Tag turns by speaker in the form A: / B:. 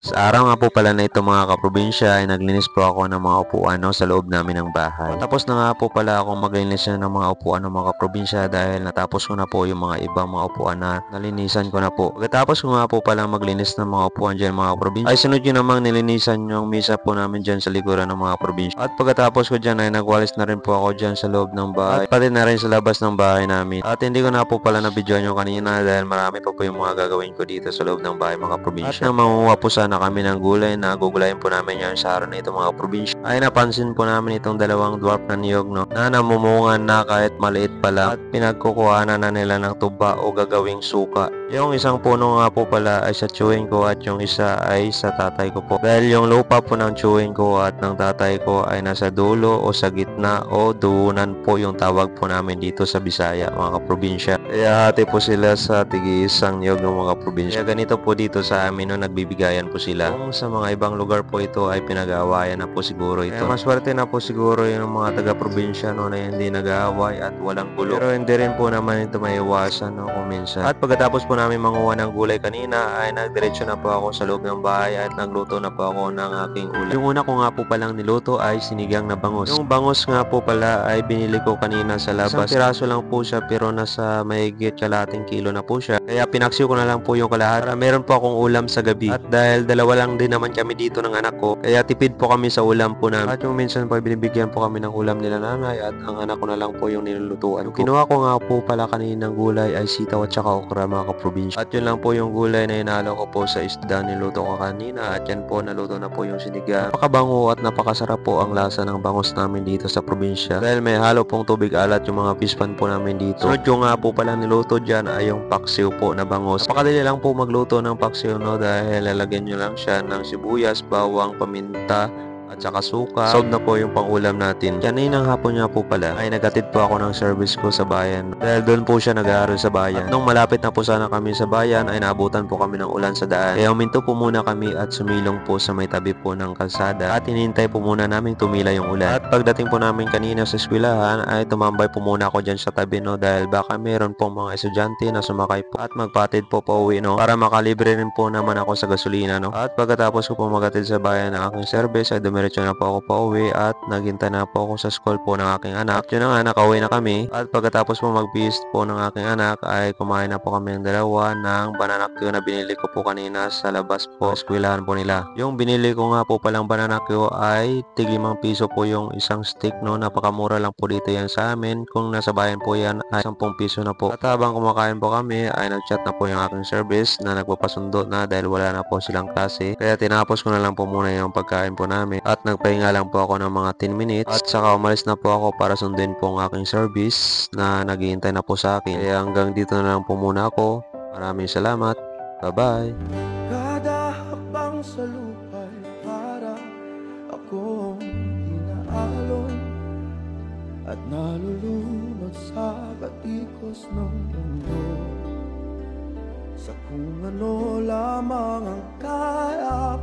A: Sa araw nga po pala na ito mga kaprobinsya ay naglinis po ako ng mga upuan sa loob namin ng bahay. Tapos na nga po pala akong maglinis ng mga upuan ng mga kaprobinsya dahil natapos ko na po yung mga ibang mga upuan na nalinisan ko na po. Pagkatapos ko nga po pala maglinis ng mga upuan dyan mga kaprobinsya ay sunod yun namang nilinisan yung misa po namin dyan sa likuran ng mga kaprobinsya. At pagkatapos ko dyan ay nagwalis na rin po ako dyan sa loob ng bahay at pati na rin sa labas ng bahay namin. At hindi ko na po pala na-videoan yung kanina dahil marami pa po yung mga gagawin ko dito sa loob ng bahay mga kaprobinsya. At nang manguha po sana kami ng gulay na gugulayin po namin yan sa araw na ito mga probinsya ay napansin po namin itong dalawang dwarf na niyog na namumungan na kahit maliit pa lang at pinagkukuhanan na nila ng tuba o gagawing suka. Yung isang puno nga po pala ay sa chewing ko at yung isa ay sa tatay ko po. Dahil yung lupa po ng chewing ko at ng tatay ko ay nasa dulo o sa gitna o duunan po yung tawag po namin dito sa Bisaya mga kaprobinsya. Kaya hati po sila sa tig-isang niyog ng mga probinsya. Kaya ganito po dito sa amin nagbibigayan po sila. Kung sa mga ibang lugar po ito ay pinag-aawayan na po siguro ito. Kaya maswerte na po siguro yung mga taga-probinsya na hindi nag-aaway at walang gulo. Pero hindi rin po naman ito maiwasan kung minsan. At pagkatapos po namin manguha ng gulay kanina ay nagdiretso na po ako sa loob ng bahay at nagluto na po ako ng aking ulam. Yung una ko nga po palang niluto ay sinigang na bangus. Yung bangus nga po pala ay binili ko kanina sa labas. Isang piraso lang po siya pero nasa mahigit kalahating kilo na po siya. Kaya pinaksiw ko na lang po yung kalahati para meron po akong ulam sa gabi. At dahil dalawa lang din naman kami dito ng anak ko, kaya tipid po kami sa ulam po namin. At yung minsan po binibigyan po kami ng ulam nila nanay at ang anak ko na lang po yung nilulutuan ko. Kinuha ko nga po pala kaninang gulay ay sitaw at saka okra mga kaprobinsya. At yun lang po yung gulay na inalo ko po sa isda niluto ko kanina at yan po naluto na po yung sinigang. Napakabango at napakasarap po ang lasa ng bangus namin dito sa probinsya dahil may halo pong tubig alat yung mga fish pan po namin dito. Sunod yung nga po pala niluto dyan ay yung paksiw po na bangus. Napakadali lang po magluto ng paksiw dahil lalagyan nyo lang siya ng sibuyas, bawang, paminta at saka suka. Solve na po yung pangulam natin. Kaninang hapon nga po pala ay nagatid po ako ng service ko sa bayan dahil doon po siya nag-aaral sa bayan. At nung malapit na po sana kami sa bayan ay naabutan po kami ng ulan sa daan. Kaya huminto po muna kami at sumilong po sa may tabi po ng kalsada at hinintay po muna namin tumila yung ulan. At pagdating po namin kanina sa eskwelahan ay tumambay po muna ako dyan sa tabi dahil baka meron po mga estudyante na sumakay po at magpatid po pauwi para makalibre rin po naman ako sa gasolina At pagkatapos ko po magatid sa bayan ng aking service ay dumiretso na po ako pauwi at naghintay na po ako sa school po ng aking anak. At yun na nga, nakauwi na kami at pagkatapos po mag-feast po ng aking anak ay kumain na po kami ng dalawa ng banana Q na binili ko po kanina sa labas po, eskwelahan po nila. Yung binili ko nga po palang banana Q ay tig-5 piso po yung isang stick napakamura lang po dito yan sa amin. Kung nasa bayan po yan ay 10 piso na po. At habang kumakain po kami ay nag-chat na po yung aking service na nagpapasundo na dahil wala na po silang klase. Kaya tinapos ko na lang po muna yung pagkain po namin at nagpahinga lang po ako ng mga 10 minutes at saka umalis na po ako para sundin po ang aking service na naghihintay na po sa akin. Kaya hanggang dito na lang po muna ako. Maraming salamat. Bye-bye.
B: Kada hakbang sa lupa'y para akong inaalon at nalulunod sa batikos ng mundo. Sa kung ano lamang ang kaya